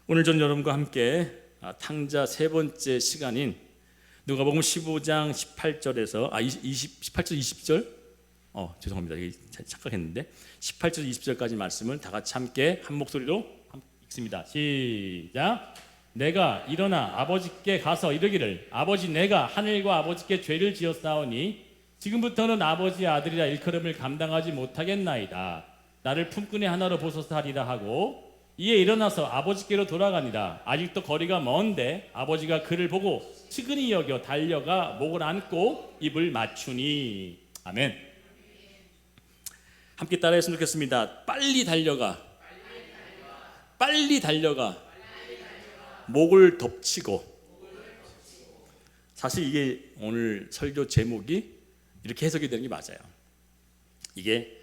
오늘 전 여러분과 함께 탕자 세 번째 시간인 누가복음 15장 18절에서 18절 20절 죄송합니다. 이게 착각했는데 18절 20절까지 말씀을 다 같이 함께 한 목소리로 읽습니다. 시작. 내가 일어나 아버지께 가서 이르기를 아버지 내가 하늘과 아버지께 죄를 지었사오니 지금부터는 아버지의 아들이라 일컬음을 감당하지 못하겠나이다. 나를 품꾼의 하나로 보소서 하리라 하고 이에 일어나서 아버지께로 돌아가니라. 아직도 거리가 먼데 아버지가 그를 보고 측은히 여겨 달려가 목을 안고 입을 맞추니. 아멘. 함께 따라했으면 좋겠습니다. 빨리 달려가, 빨리 달려가, 목을 덮치고. 사실 이게 오늘 설교 제목이 이렇게 해석이 되는 게 맞아요. 이게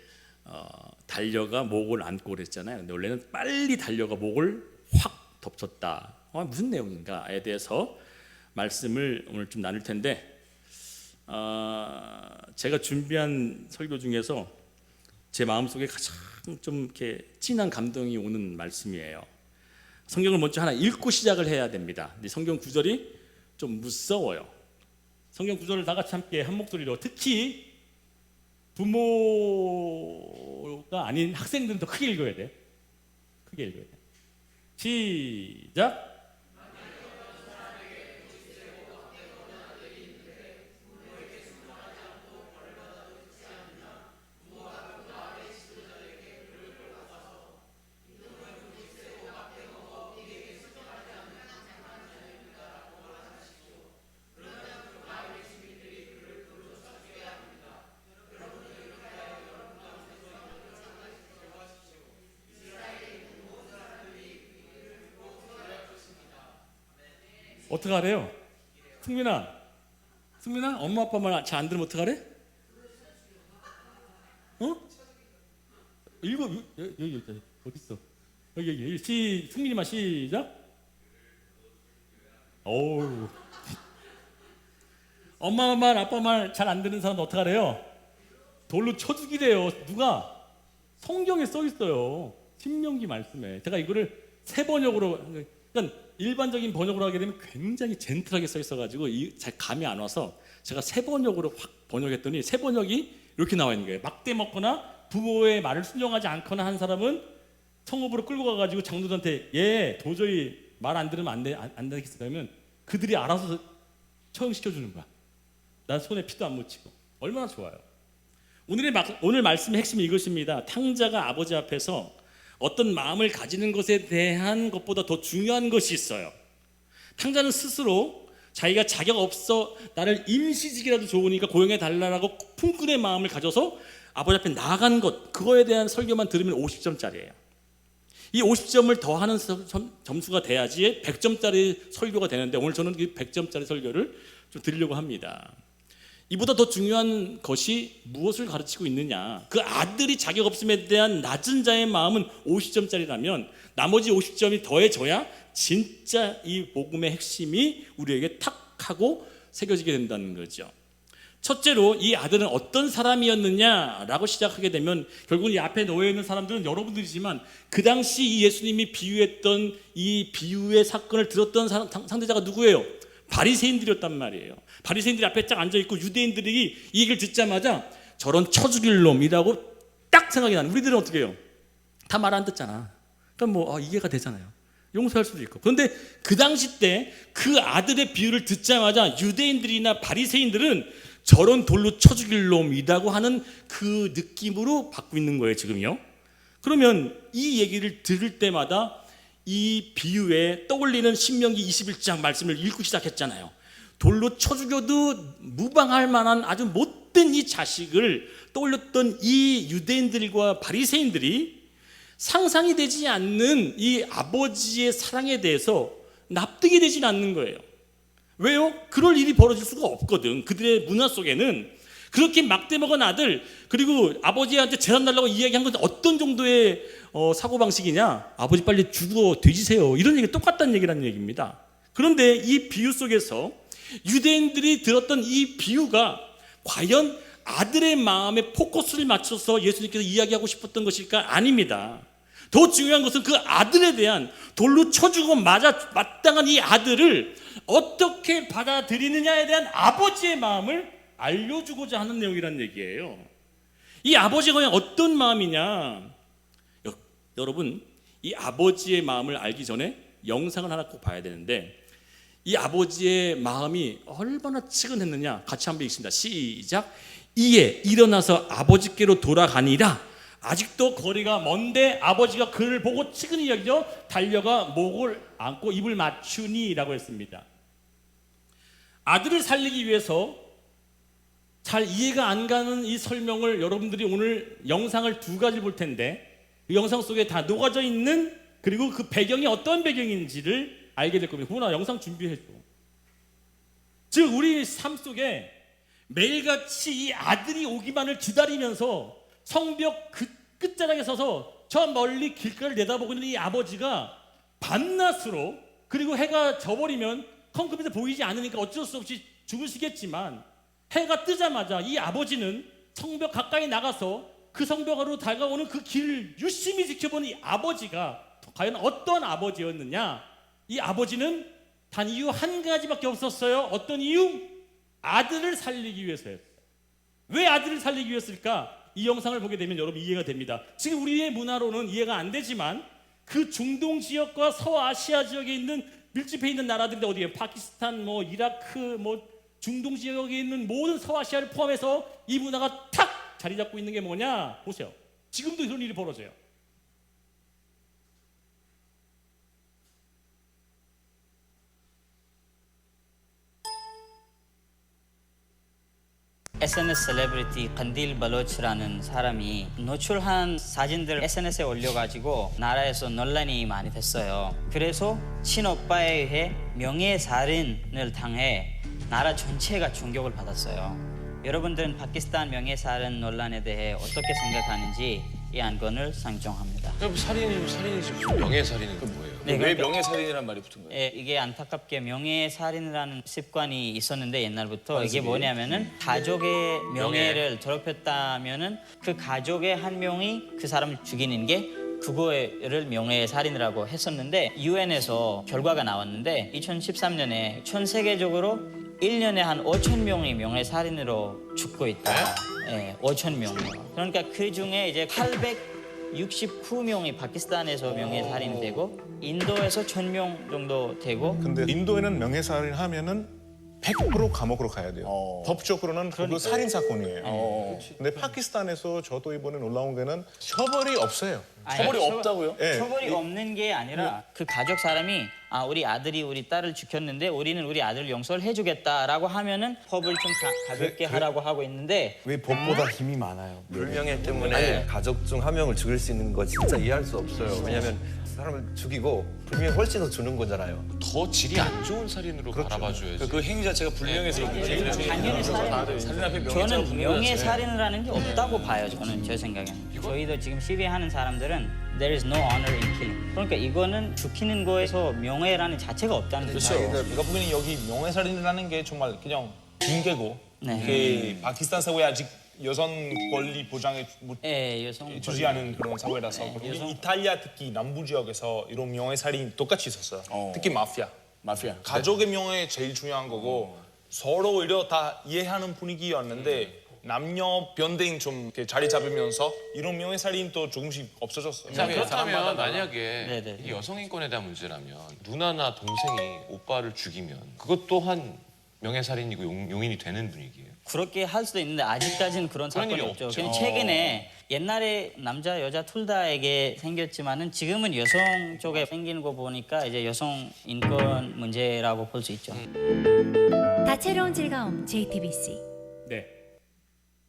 달려가 목을 안고 그랬잖아요. 근데 원래는 빨리 달려가 목을 확 덮쳤다. 무슨 내용인가에 대해서 말씀을 오늘 좀 나눌 텐데, 제가 준비한 설교 중에서 제 마음속에 가장 좀 이렇게 진한 감동이 오는 말씀이에요. 성경을 먼저 하나 읽고 시작을 해야 됩니다. 근데 성경 구절이 좀 무서워요. 성경 구절을 다 같이 함께 한 목소리로, 특히 부모가 아닌 학생들은 더 크게 읽어야 돼. 크게 읽어야 돼. 시작. 어떡하래요? 승민아, 엄마 아빠 말 잘 안 들으면 어떡하래? 읽어. 여기 어딨어? 여기 승민이만 시작. 어우. 엄마 말 아빠 말 잘 안 듣는 사람 어떡하래요? 돌로 쳐 죽이래요. 누가? 성경에 써 있어요. 신명기 말씀에. 제가 이거를 세 번역으로, 그러니까 일반적인 번역으로 하게 되면 굉장히 젠틀하게 써 있어가지고 잘 감이 안 와서 제가 세 번역으로 확 번역했더니 세 번역이 이렇게 나와 있는 거예요. 막대 먹거나 부모의 말을 순종하지 않거나 한 사람은 성읍으로 끌고 가가지고 장로들한테 얘 도저히 말 안 들으면 안 되겠어 그러면 그들이 알아서 처형시켜주는 거야. 난 손에 피도 안 묻히고. 얼마나 좋아요. 오늘 말씀의 핵심이 이것입니다. 탕자가 아버지 앞에서 어떤 마음을 가지는 것에 대한 것보다 더 중요한 것이 있어요. 탕자는 스스로 자기가 자격 없어 나를 임시직이라도 좋으니까 고용해 달라고 품꾼의 마음을 가져서 아버지 앞에 나아간 것, 그거에 대한 설교만 들으면 50점짜리예요. 이 50점을 더하는 점수가 돼야지 100점짜리 설교가 되는데 오늘 저는 이 100점짜리 설교를 좀 드리려고 합니다. 이보다 더 중요한 것이 무엇을 가르치고 있느냐. 그 아들이 자격 없음에 대한 낮은 자의 마음은 50점짜리라면 나머지 50점이 더해져야 진짜 이 복음의 핵심이 우리에게 탁 하고 새겨지게 된다는 거죠. 첫째로 이 아들은 어떤 사람이었느냐라고 시작하게 되면 결국은 이 앞에 놓여있는 사람들은 여러분들이지만 그 당시 이 예수님이 비유했던 이 비유의 사건을 들었던 상대자가 누구예요? 바리새인들이었단 말이에요. 바리새인들이 앞에 쫙 앉아있고 유대인들이 이 얘기를 듣자마자 저런 쳐죽일 놈이라고 딱 생각이 나는. 우리들은 어떻게 해요? 다 말 안 듣잖아. 그러니까 이해가 되잖아요. 용서할 수도 있고. 그런데 그 당시 때 그 아들의 비유를 듣자마자 유대인들이나 바리새인들은 저런 돌로 쳐죽일 놈이라고 하는 그 느낌으로 받고 있는 거예요 지금요. 그러면 이 얘기를 들을 때마다 이 비유에 떠올리는 신명기 21장 말씀을 읽고 시작했잖아요. 돌로 쳐 죽여도 무방할 만한 아주 못된 이 자식을 떠올렸던 이 유대인들과 바리새인들이 상상이 되지 않는 이 아버지의 사랑에 대해서 납득이 되지 않는 거예요. 왜요? 그럴 일이 벌어질 수가 없거든. 그들의 문화 속에는 그렇게 막대 먹은 아들, 그리고 아버지한테 재산 달라고 이야기한 건 어떤 정도의 사고방식이냐? 아버지 빨리 죽어 뒤지세요. 이런 얘기 똑같다는 얘기라는 얘기입니다. 그런데 이 비유 속에서 유대인들이 들었던 이 비유가 과연 아들의 마음에 포커스를 맞춰서 예수님께서 이야기하고 싶었던 것일까? 아닙니다. 더 중요한 것은 그 아들에 대한 돌로 쳐주고 마땅한 이 아들을 어떻게 받아들이느냐에 대한 아버지의 마음을 알려주고자 하는 내용이란 얘기예요. 이 아버지가 과연 어떤 마음이냐? 여러분, 이 아버지의 마음을 알기 전에 영상을 하나 꼭 봐야 되는데, 이 아버지의 마음이 얼마나 측은했느냐 같이 한번 읽습니다. 시작. 이에 일어나서 아버지께로 돌아가니라. 아직도 거리가 먼데 아버지가 그를 보고 측은히 여기죠. 달려가 목을 안고 입을 맞추니라고 했습니다. 아들을 살리기 위해서 잘 이해가 안 가는 이 설명을 여러분들이 오늘 영상을 두 가지 볼 텐데, 그 영상 속에 다 녹아져 있는, 그리고 그 배경이 어떤 배경인지를 알게 될 겁니다. 후나 영상 준비해줘. 즉 우리 삶 속에 매일같이 이 아들이 오기만을 기다리면서 성벽 끝자락에 서서 저 멀리 길가를 내다보고 있는 이 아버지가 밤낮으로, 그리고 해가 져버리면 컴컴에서 보이지 않으니까 어쩔 수 없이 죽으시겠지만, 해가 뜨자마자 이 아버지는 성벽 가까이 나가서 그 성벽으로 다가오는 그 길을 유심히 지켜보는 이 아버지가 과연 어떤 아버지였느냐? 이 아버지는 단 이유 한 가지밖에 없었어요. 어떤 이유? 아들을 살리기 위해서였어요. 왜 아들을 살리기 위해서일까? 이 영상을 보게 되면 여러분 이해가 됩니다. 지금 우리의 문화로는 이해가 안 되지만 그 중동 지역과 서아시아 지역에 있는 밀집해 있는 나라들인데, 어디에 파키스탄, 이라크, 중동 지역에 있는 모든 서아시아를 포함해서 이 문화가 탁 자리 잡고 있는 게 뭐냐? 보세요. 지금도 이런 일이 벌어져요. SNS 셀레브리티 간딜 발로치라는 사람이 노출한 사진들 SNS에 올려가지고 나라에서 논란이 많이 됐어요. 그래서 친오빠에 의해 명예살인을 당해 나라 전체가 충격을 받았어요. 여러분들은 파키스탄 명예살인 논란에 대해 어떻게 생각하는지 이 안건을 상정합니다. 살인이지 무슨 명예살인은 그 뭐예요? 네, 왜 그러니까- 명예살인이란 말이 붙은 거예요? 예, 이게 안타깝게 명예살인이라는 습관이 있었는데 옛날부터 이게 뭐냐면은 가족의 명예를 더럽혔다면은 그 가족의 한 명이 그 사람을 죽이는 게 그거를 명예살인이라고 했었는데, 유엔에서 결과가 나왔는데 2013년에 전 세계적으로 1년에 한 5천 명이 명예살인으로 죽고 있다. 예, 5천 명이요. 그러니까 그 중에 이제 869명이 파키스탄에서 명예살인이 되고 인도에서 1,000명 정도 되고. 근데 인도에는 명예살인 하면은 100% 감옥으로 가야 돼요. 법적으로는 그거 살인 사건이에요. 근데 파키스탄에서 저도 이번에 놀라운 게는 처벌이 없어요. 처벌이 없다고요? 예. 처벌이 없는 게 아니라 그 가족 사람이 우리 아들이 우리 딸을 지켰는데 우리는 우리 아들을 용서를 해주겠다라고 하면은 법을 좀 가볍게 하라고 하고 있는데, 왜 법보다 힘이 많아요? 불명예 때문에 가족 중 한 명을 죽일 수 있는 거 진짜 이해할 수 없어요. 왜냐면 사람을 죽이고 불명예 훨씬 더 주는 거잖아요. 더 질이 안 좋은 살인으로 바라봐줘야지. 그 행위 자체가 불명예서 당연히 살인 앞에 명예자가 저는 분명하지. 명예살인이라는 게 없다고 봐요. 저는 제 생각에는. 저희도 지금 시위하는 사람들은 there is no honor in killing. 그러니까 이거는 죽이는 거에서 명예라는 자체가 없다는 거죠. 그렇죠. 제가 보기에는 여기 명예살인이라는 게 정말 그냥 핑계고, 네. 그 파키스탄 사회에 아직 여성 권리 보장에 예, 여성 주지 않은 그런 사회라서. 우리 이탈리아 특히 남부 지역에서 이런 명예살인 똑같이 있었어요. 특히 마피아. 가족의 명예 제일 중요한 거고 서로 오히려 다 이해하는 분위기였는데 남녀 변대인 좀 이렇게 자리 잡으면서 이런 명예살인도 조금씩 없어졌어요. 자, 그렇다면 사람마다 만약에 네네. 이게 여성 인권에 대한 문제라면 누나나 동생이 오빠를 죽이면 그것 또한 명예살인이고 용인이 되는 분위기예요. 그렇게 할 수도 있는데 아직까지는 그런 사건이 일이 없죠. 없죠. 그냥 최근에 옛날에 남자 여자 둘 다에게 생겼지만은 지금은 여성 쪽에 생기는 거 보니까 이제 여성 인권 문제라고 볼 수 있죠. 다채로운 즐거움 JTBC. 네.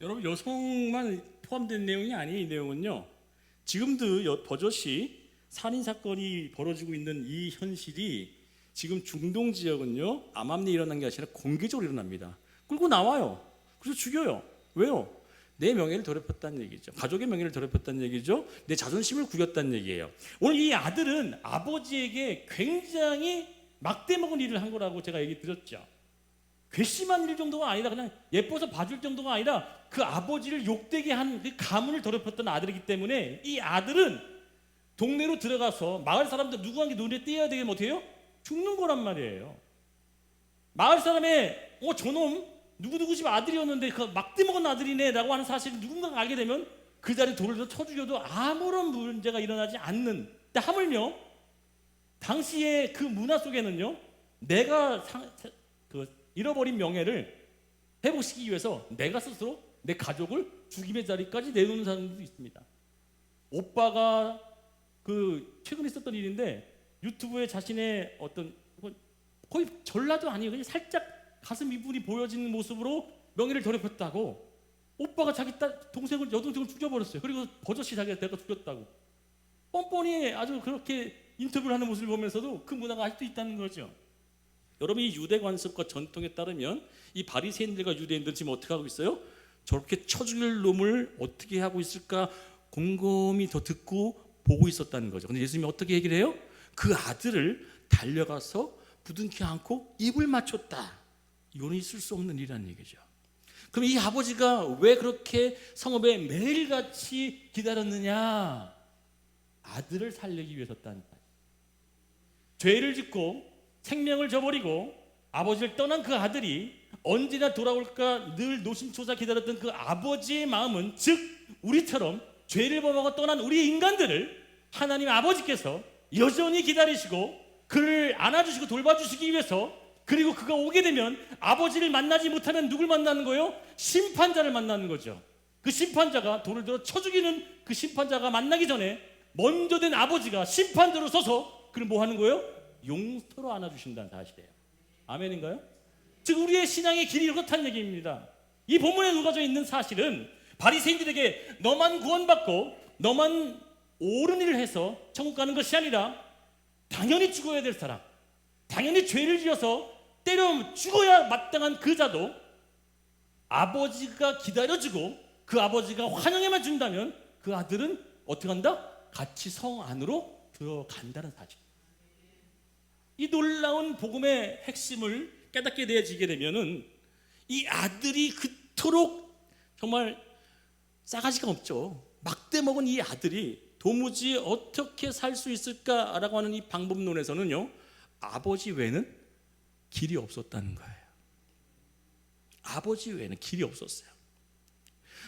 여러분, 여성만 포함된 내용이 아닌 이 내용은요, 지금도 버젓이 살인 사건이 벌어지고 있는 이 현실이 지금 중동 지역은요, 암암리에 일어난 게 아니라 공개적으로 일어납니다. 끌고 나와요. 그래서 죽여요. 왜요? 내 명예를 더럽혔다는 얘기죠. 가족의 명예를 더럽혔다는 얘기죠. 내 자존심을 구겼다는 얘기예요. 오늘 이 아들은 아버지에게 굉장히 막대먹은 일을 한 거라고 제가 얘기 드렸죠. 괘씸한 일 정도가 아니라 그냥 예뻐서 봐줄 정도가 아니라 그 아버지를 욕되게 한 그 가문을 더럽혔던 아들이기 때문에 이 아들은 동네로 들어가서 마을 사람들 누구 한 게 눈에 띄어야 되게 못해요? 죽는 거란 말이에요. 마을 사람의 저놈 누구누구 집 아들이었는데 그 막대 먹은 아들이네라고 하는 사실을 누군가가 알게 되면 그 자리에 돌을 더 쳐 죽여도 아무런 문제가 일어나지 않는. 근데 하물며 당시의 그 문화 속에는요, 내가 잃어버린 명예를 회복시키기 위해서 내가 스스로 내 가족을 죽임의 자리까지 내놓는 사람들도 있습니다. 오빠가 최근에 있었던 일인데 유튜브에 자신의 어떤 거의 전라도 아니에요. 그냥 살짝 가슴 이불이 보여지는 모습으로 명예를 더럽혔다고 오빠가 자기 여동생을 죽여버렸어요. 그리고 버젓이 자기가 내가 죽였다고 뻔뻔히 아주 그렇게 인터뷰를 하는 모습을 보면서도 그 문화가 아직도 있다는 거죠. 여러분, 이 유대 관습과 전통에 따르면 이 바리새인들과 유대인들은 지금 어떻게 하고 있어요? 저렇게 쳐 죽일 놈을 어떻게 하고 있을까 곰곰이 더 듣고 보고 있었다는 거죠. 근데 예수님이 어떻게 얘기를 해요? 그 아들을 달려가서 부둥켜 안고 입을 맞췄다. 이거는 있을 수 없는 일이라는 얘기죠. 그럼 이 아버지가 왜 그렇게 성읍에 매일같이 기다렸느냐? 아들을 살리기 위해서였다는 거예요. 죄를 짓고 생명을 저버리고 아버지를 떠난 그 아들이 언제나 돌아올까 늘 노심초사 기다렸던 그 아버지의 마음은, 즉 우리처럼 죄를 범하고 떠난 우리 인간들을 하나님 아버지께서 여전히 기다리시고 그를 안아주시고 돌봐주시기 위해서, 그리고 그가 오게 되면 아버지를 만나지 못하면 누굴 만나는 거예요? 심판자를 만나는 거죠. 그 심판자가 돌을 들어 쳐 죽이는 그 심판자가 만나기 전에 먼저 된 아버지가 심판자로 서서 그를 뭐 하는 거예요? 용서로 안아주신다는 사실이에요. 아멘인가요? 즉 우리의 신앙의 길이 이렇다는 얘기입니다. 이 본문에 누가져 있는 사실은 바리새인들에게 너만 구원받고 너만 옳은 일을 해서 천국 가는 것이 아니라 당연히 죽어야 될 사람, 당연히 죄를 지어서 때려 죽어야 마땅한 그 자도 아버지가 기다려주고 그 아버지가 환영해만 준다면 그 아들은 어떻게 한다? 같이 성 안으로 들어간다는 사실. 이 놀라운 복음의 핵심을 깨닫게 되어지게 되면은 이 아들이 그토록 정말 싸가지가 없죠. 막대 먹은 이 아들이 도무지 어떻게 살 수 있을까라고 하는 이 방법론에서는요, 아버지 외에는 길이 없었다는 거예요. 아버지 외에는 길이 없었어요.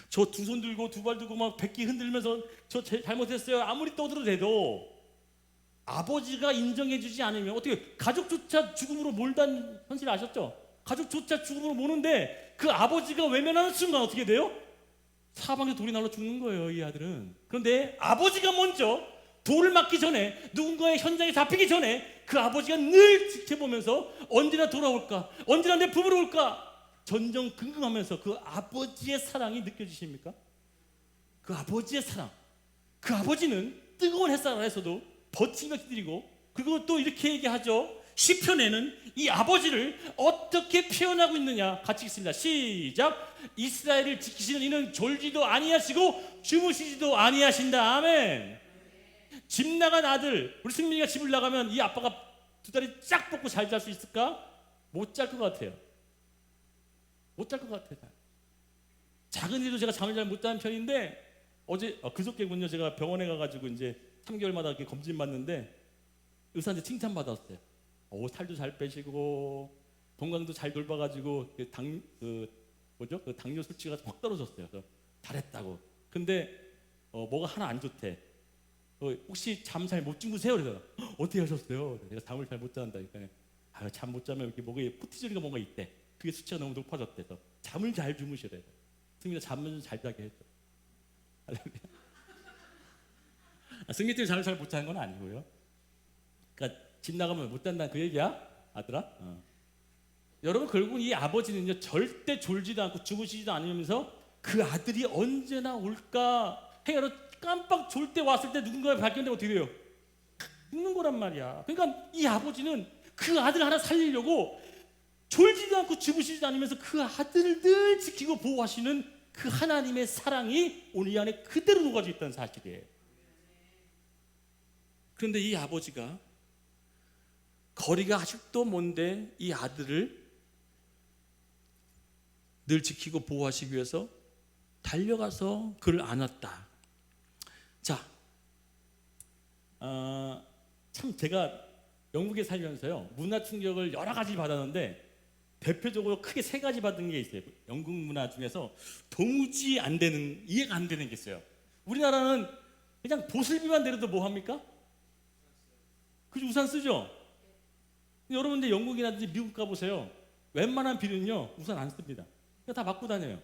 저 두 손 들고 두 발 들고 막 백기 흔들면서 저 잘못했어요 아무리 떠들어대도 아버지가 인정해주지 않으면 어떻게, 가족조차 죽음으로 몰다는 현실 아셨죠? 가족조차 죽음으로 모는데 그 아버지가 외면하는 순간 어떻게 돼요? 사방에 돌이 날라 죽는 거예요, 이 아들은. 그런데 아버지가 먼저 돌을 맞기 전에, 누군가의 현장에 잡히기 전에 그 아버지가 늘 지켜보면서 언제나 돌아올까, 언제나 내 품으로 올까 전전긍긍하면서 그 아버지의 사랑이 느껴지십니까? 그 아버지의 사랑, 그 아버지는 뜨거운 햇살 아래서도 버티며 기다리고, 그리고 또 이렇게 얘기하죠. 시편에는 이 아버지를 어떻게 표현하고 있느냐, 같이 읽습니다. 시작. 이스라엘을 지키시는 이는 졸지도 아니하시고 주무시지도 아니하신다. 아멘. 집 나간 아들, 우리 승민이가 집을 나가면 이 아빠가 두 다리 쫙 뻗고 잘 잘 수 있을까? 못 잘 것 같아요. 못 잘 것 같아요. 작은 일도 제가 잠을 잘 못 자는 편인데 그저께군요, 제가 병원에 가가지고 이제 3개월마다 이렇게 검진 받는데 의사한테 칭찬 받았어요. 살도 잘 빼시고 건강도 잘 돌봐가지고 그 당뇨 수치가 확 떨어졌어요. 그래서 잘했다고. 근데 뭐가 하나 안 좋대. 혹시 잠 잘 못 주무세요? 그래서 어떻게 하셨어요? 내가 잠을 잘 못 잔다니까. 잠 못 자면 이렇게 목에 포티저리가 뭔가 있대. 그게 수치가 너무 높아졌대. 그래서 잠을 잘 주무시래. 승민아 잠을 잘 자게 했죠. 승민 때문에 잠을 잘 못 자는 건 아니고요. 그러니까 집 나가면 못 잔다는 그 얘기야, 아들아? 여러분, 결국은 이 아버지는요, 절대 졸지도 않고 주무시지도 않으면서 그 아들이 언제나 올까 해가로 깜빡 졸 때 왔을 때 누군가가 발견되면 어떻게 돼요? 죽는 거란 말이야. 그러니까 이 아버지는 그 아들 하나 살리려고 졸지도 않고 주무시지도 않으면서 그 아들을 늘 지키고 보호하시는 그 하나님의 사랑이 오늘 이 안에 그대로 녹아져 있다는 사실이에요. 그런데 이 아버지가 거리가 아직도 먼데 이 아들을 늘 지키고 보호하시기 위해서 달려가서 그를 안았다. 자, 참 제가 영국에 살면서요 문화 충격을 여러 가지 받았는데 대표적으로 크게 세 가지 받은 게 있어요. 영국 문화 중에서 도무지 안 되는, 이해가 안 되는 게 있어요. 우리나라는 그냥 보슬비만 내려도 뭐 합니까? 그 우산 쓰죠. 여러분들 영국이라든지 미국 가보세요. 웬만한 비는요 우산 안 씁니다. 그냥 다 맞고 다녀요.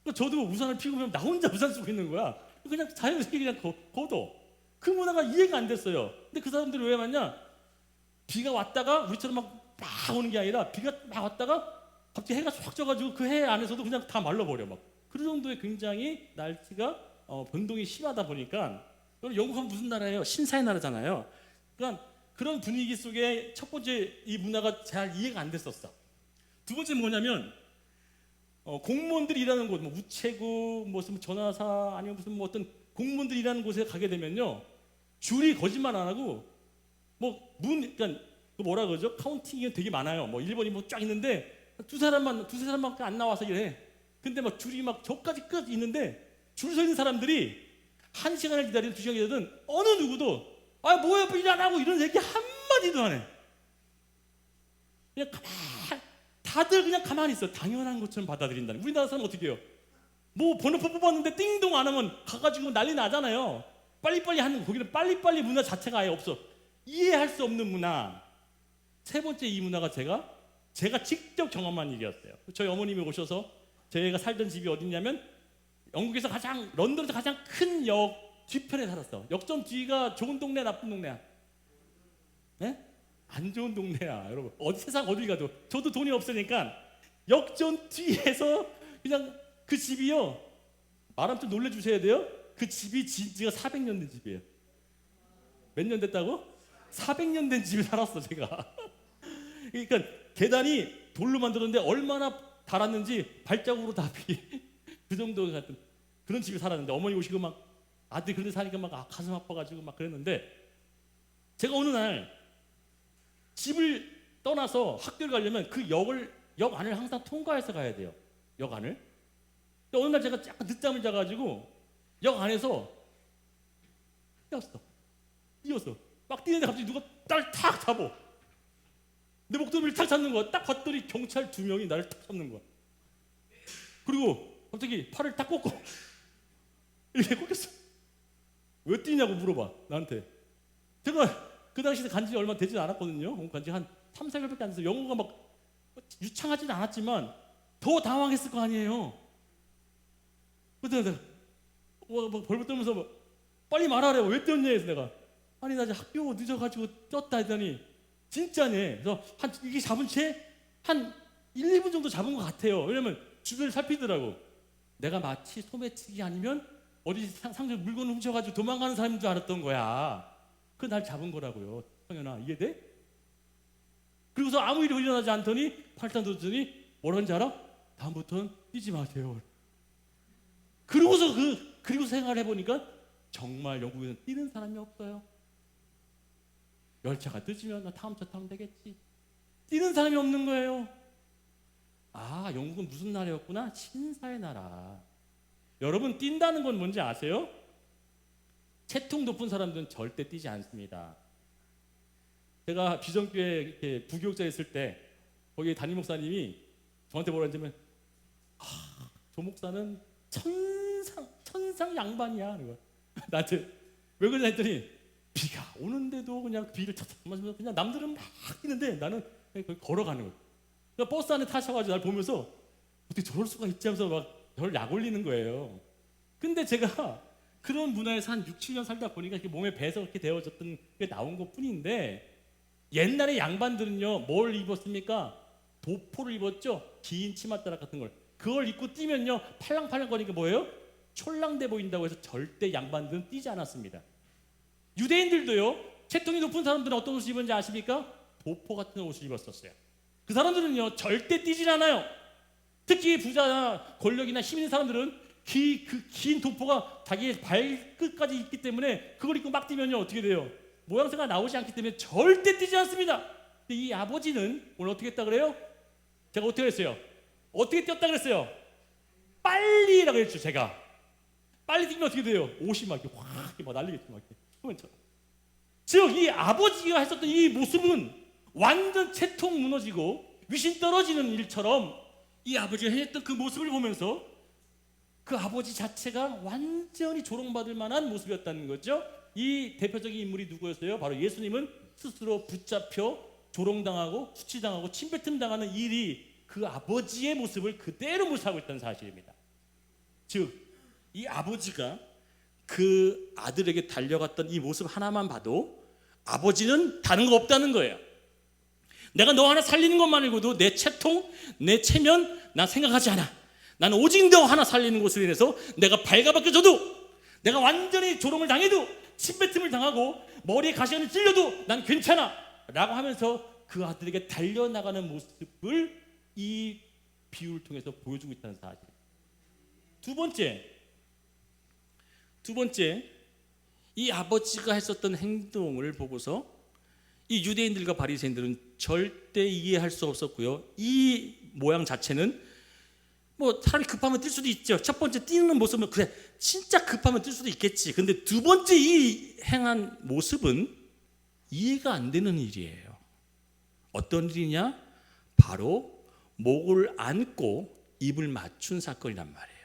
그러니까 저도 우산을 피고 나 혼자 우산 쓰고 있는 거야. 그냥 자연스럽게 그냥 걷어. 그 문화가 이해가 안 됐어요. 근데 그 사람들이 왜 맞냐? 비가 왔다가 우리처럼 막 오는 게 아니라 비가 막 왔다가 갑자기 해가 확 져가지고 그 해 안에서도 그냥 다 말라버려 막. 그 정도의 굉장히 날씨가 변동이 심하다 보니까 영국은 무슨 나라예요? 신사의 나라잖아요. 그러니까 그런 분위기 속에 첫 번째 이 문화가 잘 이해가 안 됐었어. 두 번째 뭐냐면 공무원들이 일하는 곳, 뭐 우체국, 무슨 전화사 아니면 무슨 뭐 어떤 공무원들이 일하는 곳에 가게 되면요 줄이 거짓말 안 하고 그러니까 그 뭐라 그러죠? 카운팅이 되게 많아요. 뭐 1번이 뭐 쫙 있는데 두세 사람밖에 안 나와서 이래. 근데 막 줄이 막 저까지 끝 있는데 줄 서 있는 사람들이 1시간을 기다리든 2시간 기다리든 어느 누구도 뭐야 일 안 하고 이런 얘기 한마디도 안 해. 그냥 다들 그냥 가만히 있어. 당연한 것처럼 받아들인다는. 우리나라 사람 어떻게 해요? 뭐 번호표 뽑았는데 띵동 안 하면 가가지고 난리 나잖아요. 빨리빨리 하는 거기는 빨리빨리 문화 자체가 아예 없어. 이해할 수 없는 문화. 세 번째 이 문화가 제가 직접 경험한 일이었어요. 저희 어머님이 오셔서 제가 살던 집이 어디냐면 영국에서 런던에서 가장 큰 역 뒤편에 살았어. 역전 뒤가 좋은 동네 나쁜 동네야? 네? 안 좋은 동네야 여러분. 세상 어딜 가도. 저도 돈이 없으니까 역전 뒤에서 그냥 그 집이요 말하면 좀 놀래주셔야 돼요. 그 집이 지가 400년 된 집이에요. 몇 년 됐다고? 400년 된 집에 살았어 제가. 그러니까 계단이 돌로 만들었는데 얼마나 달았는지 발자국으로 다 그 정도 같은 그런 집에 살았는데 어머니 오시고 막 아들이 그런 데 사니까 막 가슴 아파가지고 막 그랬는데 제가 어느 날 집을 떠나서 학교를 가려면 그 역 안을 항상 통과해서 가야 돼요. 역 안을. 근데 어느 날 제가 약간 늦잠을 자가지고 역 안에서 뛰었어. 막 뛰는데 갑자기 누가 나를 탁 잡어. 내 목도리를 탁 잡는 거야. 딱 봤더니 경찰 2명이 나를 탁 잡는 거야. 그리고 갑자기 팔을 딱 꺾고 이렇게 꺾였어. 왜 뛰냐고 물어봐 나한테. 제가 그 당시에 간지 얼마 되지 않았거든요. 간지 한 3, 4개월밖에 안 됐어요. 영어가 막 유창하지는 않았지만 더 당황했을 거 아니에요. 그때 내가 벌벌 떨면서 빨리 말하래. 왜 뛰었냐 해서 내가 아니 나 이제 학교 늦어가지고 뛰었다 했더니 진짜네. 그래서 이게 잡은 채 한 1, 2분 정도 잡은 것 같아요. 왜냐면 주변을 살피더라고. 내가 마치 소매치기 아니면 어디 상점 물건을 훔쳐가지고 도망가는 사람인 줄 알았던 거야. 그 날 잡은 거라고요. 성현아 이해돼? 그리고서 아무 일이 일어나지 않더니 팔짱 돋더니 뭐라는지 알아? 다음부터는 뛰지 마세요. 그리고서 그리고 생각을 해보니까 정말 영국에는 뛰는 사람이 없어요. 열차가 늦으면 나 다음 차 타면 되겠지. 뛰는 사람이 없는 거예요. 영국은 무슨 나라였구나? 신사의 나라. 여러분 뛴다는 건 뭔지 아세요? 체통 높은 사람들은 절대 뛰지 않습니다. 제가 비전교회 이렇게 부교육자 있을 때 거기 담임 목사님이 저한테 뭐라 했냐면 조 목사는 천상 양반이야. 나한테 왜 그러냐 했더니 비가 오는데도 그냥 비를 탁탁 맞으면서 그냥 남들은 막 뛰는데 나는 그냥 걸어가는 거예요. 그러니까 버스 안에 타셔가지고 날 보면서 어떻게 저럴 수가 있지 하면서 막 저를 약 올리는 거예요. 근데 제가 그런 문화에서 한 6, 7년 살다 보니까 이렇게 몸에 배서 그렇게 되어졌던 게 나온 것 뿐인데 옛날에 양반들은요 뭘 입었습니까? 도포를 입었죠. 긴 치맛다락 같은 걸. 그걸 입고 뛰면요 팔랑팔랑 거리니까 뭐예요? 촐랑돼 보인다고 해서 절대 양반들은 뛰지 않았습니다. 유대인들도요 체통이 높은 사람들은 어떤 옷을 입었는지 아십니까? 도포 같은 옷을 입었었어요. 그 사람들은요 절대 뛰질 않아요. 특히 부자나 권력이나 힘 있는 사람들은 그 긴 도포가 자기의 발끝까지 있기 때문에 그걸 입고 막 뛰면요 어떻게 돼요? 모양새가 나오지 않기 때문에 절대 뛰지 않습니다. 근데 이 아버지는 오늘 어떻게 했다 그래요? 제가 어떻게 했어요? 어떻게 뛰었다 그랬어요? 빨리라고 했죠. 제가 빨리 뛰면 어떻게 돼요? 옷이 막 이렇게 확 난리겠죠. 막 이렇게. 즉 이 아버지가 했었던 이 모습은 완전 채통 무너지고 위신 떨어지는 일처럼 이 아버지가 했던 그 모습을 보면서 그 아버지 자체가 완전히 조롱받을 만한 모습이었다는 거죠. 이 대표적인 인물이 누구였어요? 바로 예수님은 스스로 붙잡혀 조롱당하고 수치당하고 침뱉음당하는 일이 그 아버지의 모습을 그대로 묘사하고 있다는 사실입니다. 즉 이 아버지가 그 아들에게 달려갔던 이 모습 하나만 봐도 아버지는 다른 거 없다는 거예요. 내가 너 하나 살리는 것만이고도 내 채통, 내 체면 난 생각하지 않아. 나는 오직 너 하나 살리는 것으로 인해서 내가 발가벗겨져도, 내가 완전히 조롱을 당해도, 침뱉음을 당하고 머리에 가시관을 찔려도 난 괜찮아 라고 하면서 그 아들에게 달려나가는 모습을 이 비유를 통해서 보여주고 있다는 사실. 두 번째, 이 아버지가 했었던 행동을 보고서 이 유대인들과 바리새인들은 절대 이해할 수 없었고요. 이 모양 자체는 뭐 사람이 급하면 뛸 수도 있죠. 첫 번째 뛰는 모습은 그래 진짜 급하면 뛸 수도 있겠지. 근데 두 번째 이 행한 모습은 이해가 안 되는 일이에요. 어떤 일이냐? 바로 목을 안고 입을 맞춘 사건이란 말이에요.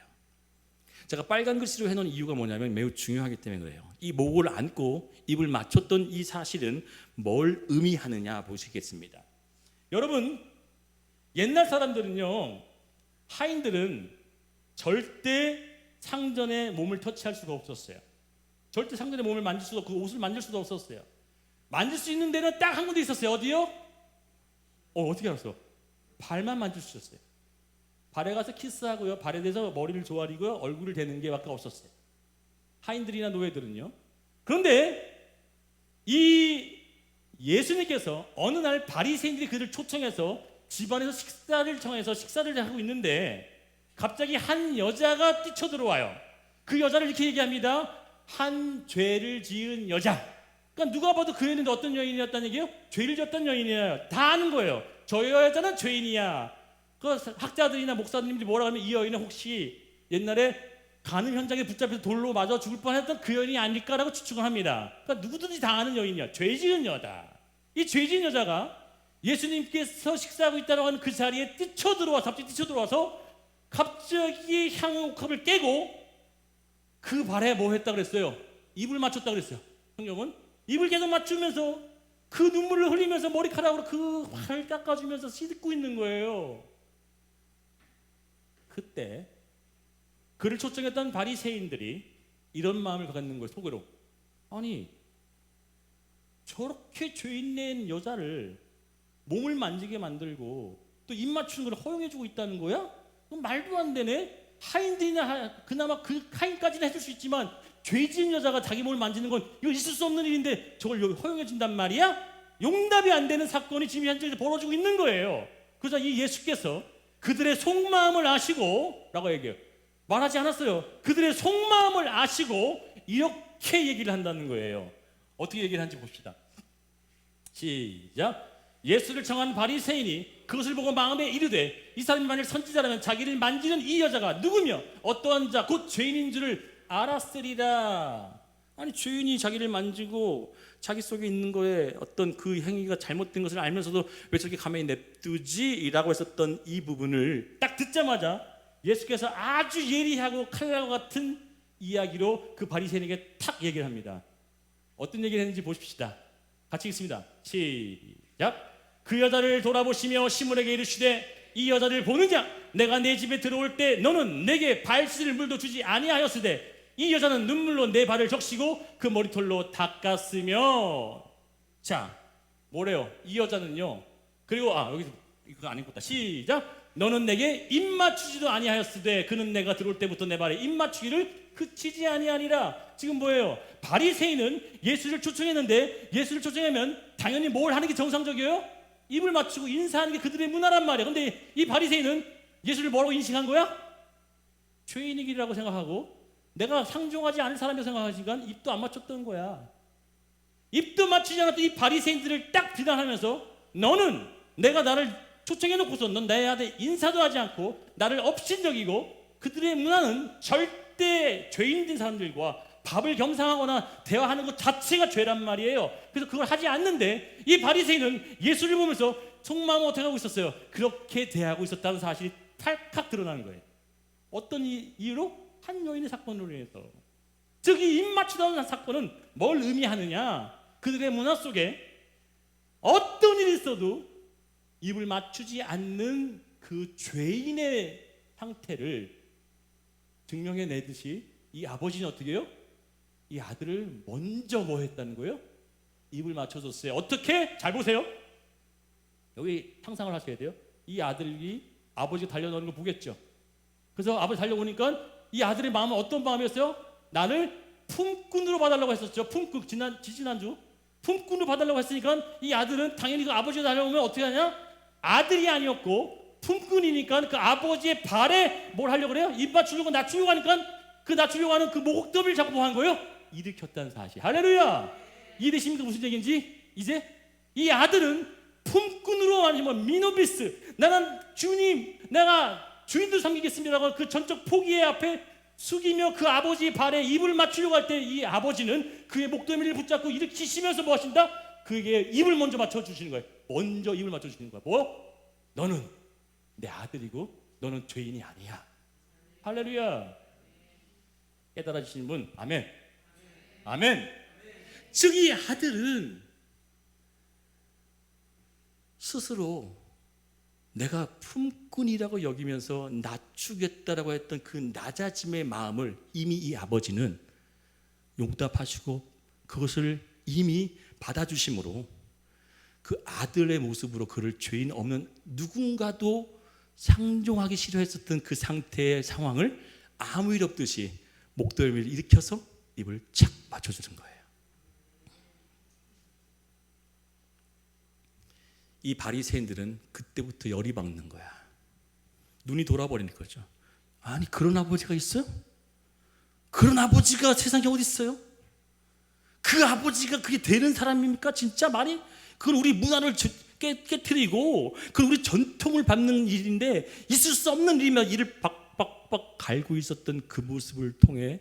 제가 빨간 글씨로 해놓은 이유가 뭐냐면 매우 중요하기 때문에 그래요. 이 목을 안고 입을 맞췄던 이 사실은 뭘 의미하느냐 보시겠습니다. 여러분, 옛날 사람들은요, 하인들은 절대 상전의 몸을 터치할 수가 없었어요. 절대 상전의 몸을 만질 수도 없고 그 옷을 만질 수도 없었어요. 만질 수 있는 데는 딱 한 군데 있었어요. 어디요? 어떻게 알았어? 발만 만질 수 있었어요. 발에 가서 키스하고요, 발에 대서 머리를 조아리고요, 얼굴을 대는 게 밖에 없었어요. 하인들이나 노예들은요. 그런데 이 예수님께서 어느 날 바리새인들이 그를 초청해서 집안에서 식사를 정해서 식사를 하고 있는데 갑자기 한 여자가 뛰쳐들어와요. 그 여자를 이렇게 얘기합니다. 한 죄를 지은 여자. 그러니까 누가 봐도 그 여인은 어떤 여인이었다는 얘기예요? 죄를 지었던 여인이에요. 다 아는 거예요. 저 여자는 죄인이야. 그 학자들이나 목사님들이 뭐라 하면 이 여인은 혹시 옛날에 가는 현장에 붙잡혀서 돌로 맞아 죽을 뻔했던 그 여인이 아닐까라고 추측을 합니다. 그러니까 누구든지 다 아는 여인이야. 죄 지은 여자. 이 죄 지은 여자가 예수님께서 식사하고 있다고 하는 그 자리에 갑자기 뛰쳐들어와서 갑자기 향옥합을 깨고 그 발에 뭐 했다 그랬어요? 입을 맞췄다 그랬어요. 성경은 입을 계속 맞추면서 그 눈물을 흘리면서 머리카락으로 그 발을 닦아주면서 씻고 있는 거예요. 그때 그를 초청했던 바리새인들이 이런 마음을 갖는 거예요. 속으로. 아니 저렇게 죄 있는 여자를 몸을 만지게 만들고 또 입 맞추는 걸 허용해주고 있다는 거야? 그럼 말도 안 되네. 하인들이나 그나마 그 하인까지는 해줄 수 있지만 죄 지은 여자가 자기 몸을 만지는 건 이거 있을 수 없는 일인데 저걸 허용해준단 말이야? 용납이 안 되는 사건이 지금 현재 벌어지고 있는 거예요. 그래서 이 예수께서 그들의 속마음을 아시고 라고 얘기해요. 말하지 않았어요. 그들의 속마음을 아시고 이렇게 얘기를 한다는 거예요. 어떻게 얘기를 하는지 봅시다. 시작. 예수를 청한 바리새인이 그것을 보고 마음에 이르되 이 사람이 만일 선지자라면 자기를 만지는 이 여자가 누구며 어떠한 자 곧 죄인인 줄을 알았으리라. 아니 죄인이 자기를 만지고 자기 속에 있는 거에 어떤 그 행위가 잘못된 것을 알면서도 왜 저렇게 가만히 냅두지? 라고 했었던 이 부분을 딱 듣자마자 예수께서 아주 예리하고 칼날과 같은 이야기로 그 바리새인에게 탁 얘기를 합니다. 어떤 얘기를 했는지 보십시다. 같이 읽습니다. 시작. 그 여자를 돌아보시며 시몬에게 이르시되 이 여자를 보느냐? 내가 내 집에 들어올 때 너는 내게 발 씻을 물도 주지 아니하였으되 이 여자는 눈물로 내 발을 적시고 그 머리털로 닦았으며. 자, 뭐래요? 이 여자는요. 그리고 여기 그거 안 읽었다. 시작. 너는 내게 입 맞추지도 아니하였으되 그는 내가 들어올 때부터 내 발에 입 맞추기를 그치지 아니하니라. 지금 뭐예요? 바리새인은 예수를 초청했는데 예수를 초청하면 당연히 뭘 하는 게 정상적이에요? 입을 맞추고 인사하는 게 그들의 문화란 말이에요. 근데 이 바리새인은 예수를 뭐라고 인식한 거야? 죄인이라고 생각하고 내가 상종하지 않을 사람이라고 생각하니까 입도 안 맞췄던 거야. 입도 맞추지 않았던 이 바리새인들을 딱 비난하면서 너는 내가 나를 초청해놓고서 넌 나한테 인사도 하지 않고 나를 업신여기고 그들의 문화는 절대 죄인된 사람들과 밥을 겸상하거나 대화하는 것 자체가 죄란 말이에요. 그래서 그걸 하지 않는데 이 바리새인은 예수를 보면서 속마음을 어떻게 하고 있었어요? 그렇게 대하고 있었다는 사실이 탈칵 드러나는 거예요. 어떤 이유로? 한 여인의 사건으로 인해서. 즉 이 입맞추던 사건은 뭘 의미하느냐? 그들의 문화 속에 어떤 일이 있어도 입을 맞추지 않는 그 죄인의 상태를 증명해내듯이 이 아버지는 어떻게 해요? 이 아들을 먼저 뭐 했다는 거예요? 입을 맞춰줬어요. 어떻게? 잘 보세요. 여기 상상을 하셔야 돼요. 이 아들이 아버지가 달려오는 걸 보겠죠. 그래서 아버지 달려오니까 이 아들의 마음은 어떤 마음이었어요? 나를 품꾼으로 봐달라고 했었죠. 품꾼, 지난주 품꾼으로 봐달라고 했으니까 이 아들은 당연히 그 아버지가 달려오면 어떻게 하냐? 아들이 아니었고 품꾼이니까 그 아버지의 발에 뭘 하려고 그래요? 입 맞추려고 낮추려고 하니까 그 낮추려고 하는 그 목덜미를 잡고 한 거예요? 일으켰다는 사실. 할렐루야. 이해되십니까? 무슨 얘기인지? 이제 이 아들은 품꾼으로 아니면 미노비스, 나는 주님, 내가 주인들 섬기겠습니다라고 그 전적 포기의 앞에 숙이며 그 아버지의 발에 입을 맞추려고 할 때 이 아버지는 그의 목덜미를 붙잡고 일으키시면서 뭐 하신다? 그에게 입을 먼저 맞춰주시는 거예요. 먼저 입을 맞춰주시는 거예요. 뭐? 너는 내 아들이고 너는 죄인이 아니야. 할렐루야. 깨달아지시는 분 아멘. 아멘. 즉 이 아들은 스스로 내가 품꾼이라고 여기면서 낮추겠다라고 했던 그 낮아짐의 마음을 이미 이 아버지는 용납하시고 그것을 이미 받아주심으로 그 아들의 모습으로 그를 죄인 없는 누군가도 상종하기 싫어했었던 그 상태의 상황을 아무 일 없듯이 목덜미를 일으켜서 입을 착 맞춰주는 거예요. 이 바리새인들은 그때부터 열이 박는 거야. 눈이 돌아버리는 거죠. 아니 그런 아버지가 있어요? 그런 아버지가 세상에 어디 있어요? 그 아버지가 그게 되는 사람입니까? 진짜 많이 그건 우리 문화를 깨트리고 그건 우리 전통을 밟는 일인데 있을 수 없는 일이면 이를 박박박 갈고 있었던 그 모습을 통해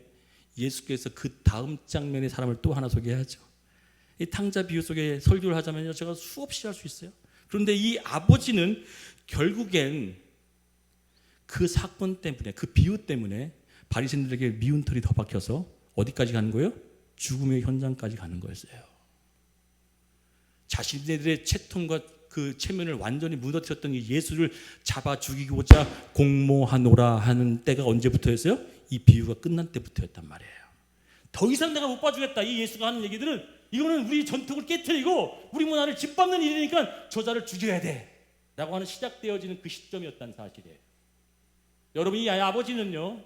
예수께서 그 다음 장면의 사람을 또 하나 소개하죠. 이 탕자 비유 속에 설교를 하자면요 제가 수없이 할 수 있어요. 그런데 이 아버지는 결국엔 그 사건 때문에 그 비유 때문에 바리새인들에게 미운 털이 더 박혀서 어디까지 가는 거예요? 죽음의 현장까지 가는 거였어요. 자신들의 채통과 그 체면을 완전히 무너뜨렸던 이 예수를 잡아 죽이고자 공모하노라 하는 때가 언제부터였어요? 이 비유가 끝난 때부터였단 말이에요. 더 이상 내가 못 봐주겠다. 이 예수가 하는 얘기들은 이거는 우리 전통을 깨트리고 우리 문화를 짓밟는 일이니까 저자를 죽여야 돼 라고 하는 시작되어지는 그 시점이었다는 사실이에요. 여러분 이 아버지는요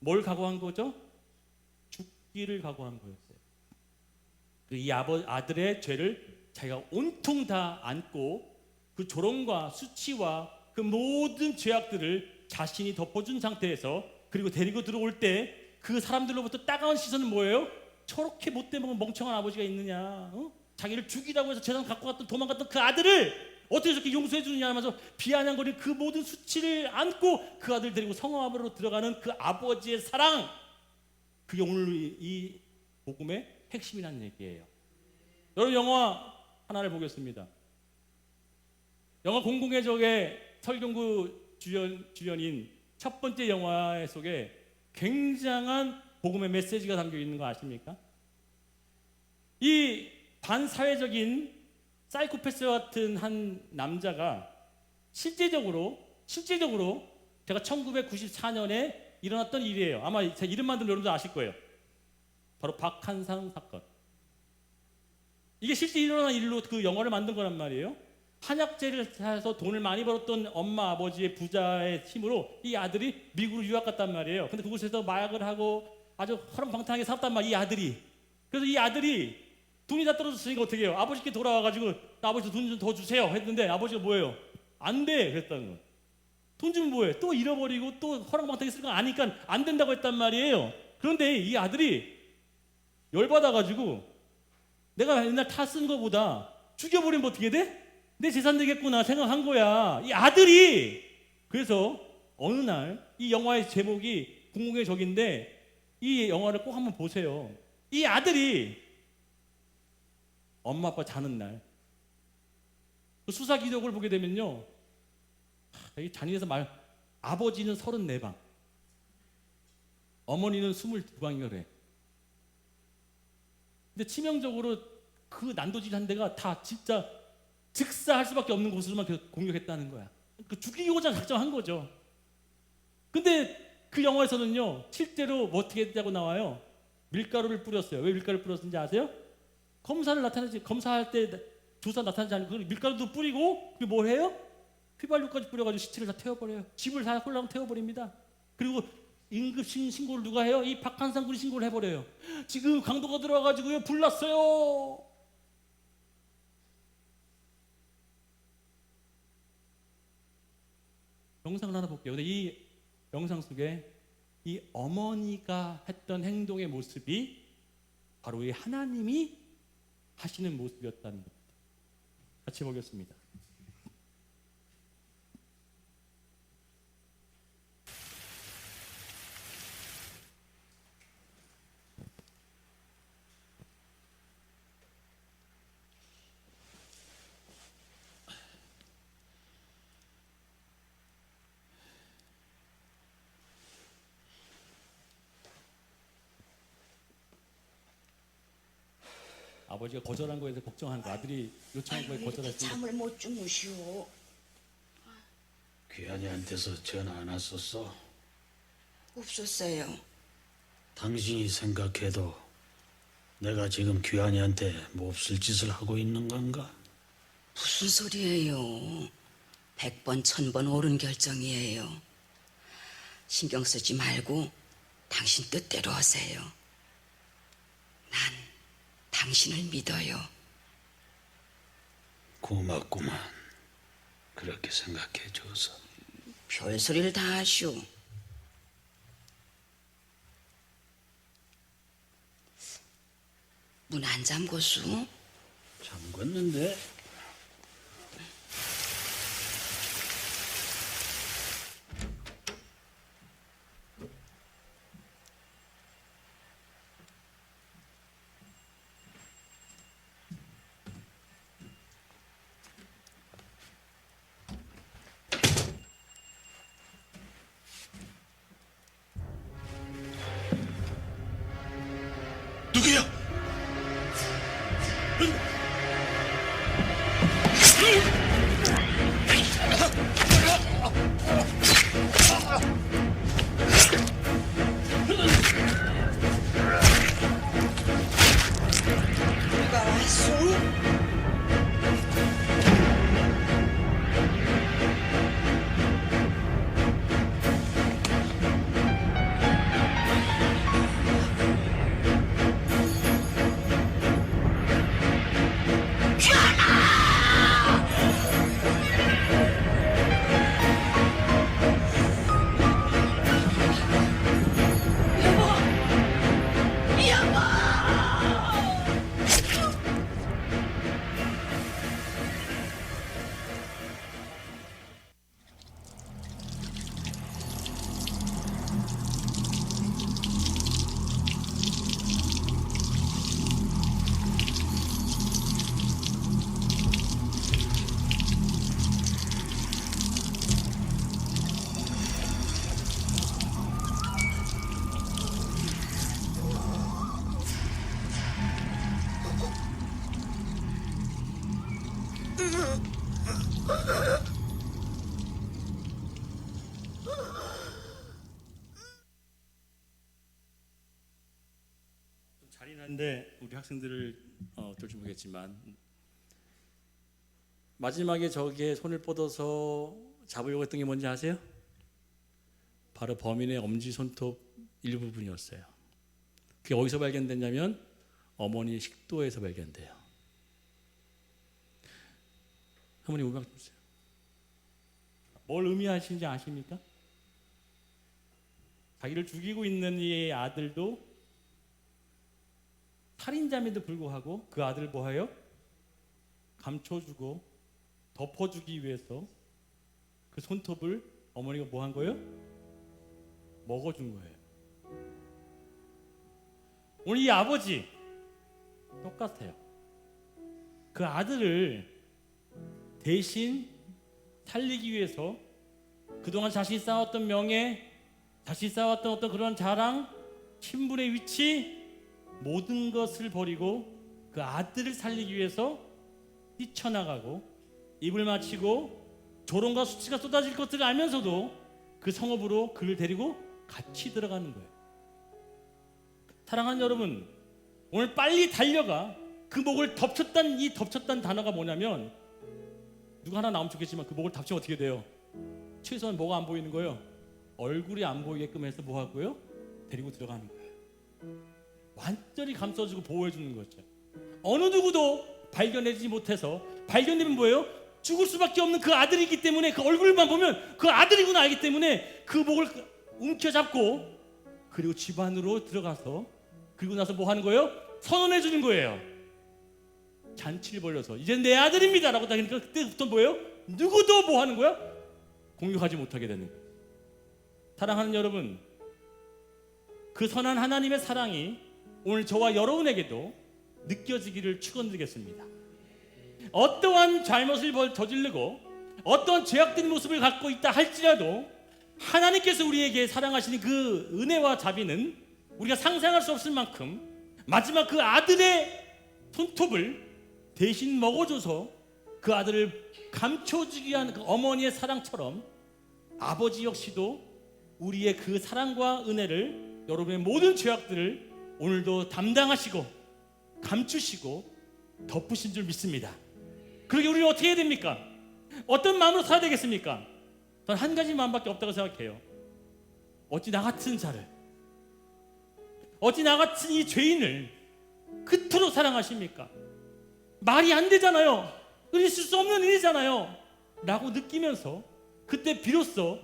뭘 각오한 거죠? 죽기를 각오한 거였어요. 이 아들의 죄를 자기가 온통 다 안고 그 조롱과 수치와 그 모든 죄악들을 자신이 덮어준 상태에서 그리고 데리고 들어올 때 그 사람들로부터 따가운 시선은 뭐예요? 저렇게 못돼 먹은 멍청한 아버지가 있느냐? 어? 자기를 죽이라고 해서 재산 갖고 갔던 도망갔던 그 아들을 어떻게 저렇게 용서해 주느냐 하면서 비아냥거리는 그 모든 수치를 안고 그 아들 데리고 성읍으로 들어가는 그 아버지의 사랑, 그게 오늘 이 복음의 핵심이라는 얘기예요. 여러분 영화 하나를 보겠습니다. 영화 공공의 적의 설경구 주연인 첫 번째 영화 속에 굉장한 복음의 메시지가 담겨 있는 거 아십니까? 이 반사회적인 사이코패스 같은 한 남자가 실제적으로 제가 1994년에 일어났던 일이에요. 아마 제 이름만 들으면 여러분들 아실 거예요. 바로 박한상 사건. 이게 실제 일어난 일로 그 영화를 만든 거란 말이에요. 한약재를 사서 돈을 많이 벌었던 엄마 아버지의 부자의 힘으로 이 아들이 미국으로 유학 갔단 말이에요. 근데 그곳에서 마약을 하고 아주 허름방탕하게 살았단 말이에요. 이 아들이. 그래서 이 아들이 돈이 다 떨어졌으니까 어떻게 해요? 아버지께 돌아와가지고 아버지 돈 좀 더 주세요 했는데 아버지가 뭐예요? 안 돼 그랬다는 거예요. 돈 주면 뭐해? 또 잃어버리고 또 허랑방탕하게 쓸 거 아니까 안 된다고 했단 말이에요. 그런데 이 아들이 열받아가지고 내가 옛날 타 쓴 거보다 죽여버리면 어떻게 돼? 내 재산 되겠구나 생각한 거야. 이 아들이. 그래서 어느 날 이 영화의 제목이 공공의 적인데 이 영화를 꼭 한번 보세요. 이 아들이 엄마 아빠 자는 날 그 수사 기록을 보게 되면요, 이 잔인해서 말, 아버지는 34방, 어머니는 22방이라 그래. 근데 치명적으로 그 난도질한 데가 다 진짜 즉사할 수밖에 없는 곳으로만 계속 공격했다는 거야. 그 죽이고자 작정한 거죠. 근데 그 영화에서는요, 실제로 뭐 어떻게 했다고 나와요? 밀가루를 뿌렸어요. 왜 밀가루를 뿌렸는지 아세요? 검사할 때 조사 나타나지 않고 그 밀가루도 뿌리고, 그리고 뭘 해요? 휘발유까지 뿌려가지고 시체를 다 태워버려요. 집을 다 홀랑 태워버립니다. 그리고 응급 신고를 누가 해요? 이 박한상 군이 신고를 해버려요. 지금 강도가 들어와가지고요, 불났어요. 영상을 하나 볼게요. 근데 이 영상 속에 이 어머니가 했던 행동의 모습이 바로 이 하나님이 하시는 모습이었다는 겁니다. 같이 보겠습니다. 아버지가 거절한 거에 대해서 걱정한 거, 아들이 요청한 거에 거절했으니까. 잠을 못 주무시오. 귀한이한테서 전화 안 왔었어? 없었어요. 당신이 생각해도 내가 지금 귀한이한테 몹쓸 짓을 하고 있는 건가? 무슨 소리예요? 100번, 1000번 옳은 결정이에요. 신경 쓰지 말고 당신 뜻대로 하세요. 난 당신을 믿어요. 고맙구만. 그렇게 생각해줘서. 별소리를 다 하시오. 문 안 잠궜소? 잠궜는데? 누구야? 누가 왔소? 좀 잔인한데 우리 학생들을 어떨지 모르겠지만, 마지막에 저기에 손을 뻗어서 잡으려고 했던 게 뭔지 아세요? 바로 범인의 엄지 손톱 일부분이었어요. 그게 어디서 발견됐냐면 어머니 식도에서 발견돼요. 어머니 음악 좀 주세요. 뭘 의미하시는지 아십니까? 자기를 죽이고 있는 이 아들도 살인자임에도 불구하고 그 아들을 뭐해요? 감춰주고 덮어주기 위해서 그 손톱을 어머니가 뭐 한 거예요? 먹어준 거예요. 오늘 이 아버지 똑같아요. 그 아들을 대신 살리기 위해서 그동안 자신이 쌓았던 명예, 자신이 쌓았던 어떤 그런 자랑, 신분의 위치, 모든 것을 버리고 그 아들을 살리기 위해서 뛰쳐나가고 입을 맞추고 조롱과 수치가 쏟아질 것들을 알면서도 그 성읍으로 그를 데리고 같이 들어가는 거예요. 사랑하는 여러분, 오늘 빨리 달려가 그 목을 덮쳤다는 이 덮쳤다는 단어가 뭐냐면, 누가 하나 나오면 좋겠지만 그 목을 덮치면 어떻게 돼요? 최소한 뭐가 안 보이는 거예요? 얼굴이 안 보이게끔 해서 뭐 하고요? 데리고 들어가는 거예요. 완전히 감싸주고 보호해주는 거죠. 어느 누구도 발견하지 못해서, 발견되면 뭐예요? 죽을 수밖에 없는 그 아들이기 때문에 그 얼굴만 보면 그 아들이구나 알기 때문에 그 목을 움켜잡고 그리고 집 안으로 들어가서 그리고 나서 뭐 하는 거예요? 선언해 주는 거예요. 잔치를 벌여서 이제 내 아들입니다 라고 하니까 그때부터 뭐예요? 누구도 뭐 하는 거야? 공격하지 못하게 되는 거예요. 사랑하는 여러분, 그 선한 하나님의 사랑이 오늘 저와 여러분에게도 느껴지기를 축원드리겠습니다. 어떠한 잘못을 저지르고 어떠한 죄악된 모습을 갖고 있다 할지라도 하나님께서 우리에게 사랑하시는 그 은혜와 자비는 우리가 상상할 수 없을 만큼 마지막 그 아들의 손톱을 대신 먹어줘서 그 아들을 감춰주기 위한 그 어머니의 사랑처럼 아버지 역시도 우리의 그 사랑과 은혜를, 여러분의 모든 죄악들을 오늘도 담당하시고 감추시고 덮으신 줄 믿습니다. 그러게 우리는 어떻게 해야 됩니까? 어떤 마음으로 살아야 되겠습니까? 전 한 가지 마음밖에 없다고 생각해요. 어찌 나 같은 자를, 어찌 나 같은 이 죄인을 그토록 사랑하십니까? 말이 안 되잖아요. 있을 수 없는 일이잖아요 라고 느끼면서 그때 비로소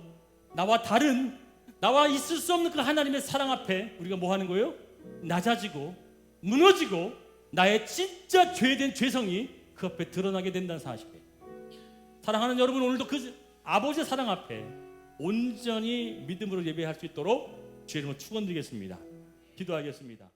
나와 있을 수 없는 그 하나님의 사랑 앞에 우리가 뭐 하는 거예요? 낮아지고 무너지고 나의 진짜 죄된 죄성이 그 앞에 드러나게 된다는 사실이에요. 사랑하는 여러분, 오늘도 그 아버지의 사랑 앞에 온전히 믿음으로 예배할 수 있도록 주의 이름으로 축원드리겠습니다. 기도하겠습니다.